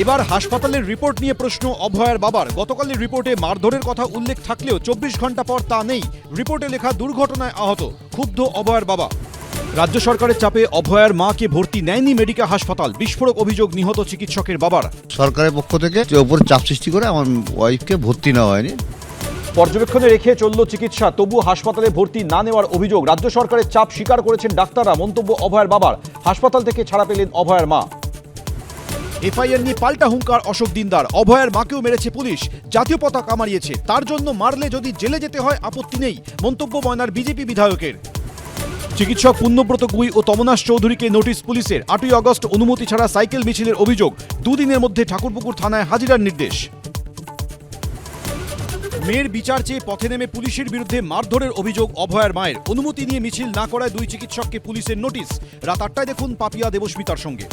এবার হাসপাতালের রিপোর্ট নিয়ে প্রশ্ন অভয়ার বাবার। গতকালের রিপোর্টে মারধরের কথা উল্লেখ থাকলেও 24 ঘন্টা পর তা নেই। রিপোর্টে লেখা দুর্ঘটনায় আহত। ক্ষুব্ধ অভয়ার বাবা। রাজ্য সরকারের চাপে অভয়ার মাকে ভর্তি নেয়নি মেডিকেল হাসপাতাল। বিস্ফোরক অভিযোগ নিহত চিকিৎসকের বাবার। সরকারের পক্ষ থেকে ওপর চাপ সৃষ্টি করে আমার ওয়াইফকে ভর্তি নেওয়া হয়নি। পর্যবেক্ষণে রেখে চলল চিকিৎসা, তবু হাসপাতালে ভর্তি না নেওয়ার অভিযোগ। রাজ্য সরকারের চাপ স্বীকার করেছেন ডাক্তাররা। মন্তব্য অভয়ার বাবার। হাসপাতাল থেকে ছাড়া পেলেন অভয়ার মা। এফআইআর নিয়ে পাল্টা হুঙ্কার অশোক দিনদার। অভয়ার মাকেও মেরেছে পুলিশ, জাতীয় পতাকা মারিয়েছে, তার জন্য মারলে যদি জেলে যেতে হয় আপত্তি নেই। মন্তব্য ময়নার বিজেপি বিধায়কের। চিকিৎসক পুণ্যব্রত গুই ও তমনাশ চৌধুরীকে নোটিশ পুলিশের। 8ই আগস্ট অনুমতি ছাড়া সাইকেল মিছিলের অভিযোগ। দুদিনের মধ্যে ঠাকুরপুকুর থানায় হাজিরার নির্দেশ। মেয়ের বিচার চেয়ে পথে নেমে পুলিশের বিরুদ্ধে মারধরের অভিযোগ অভয়ার মায়ের। অনুমতি নিয়ে মিছিল না করায় দুই চিকিৎসককে পুলিশের নোটিশ। রাত 8টায় দেখুন পাপিয়া দেবস্মিতার সঙ্গে।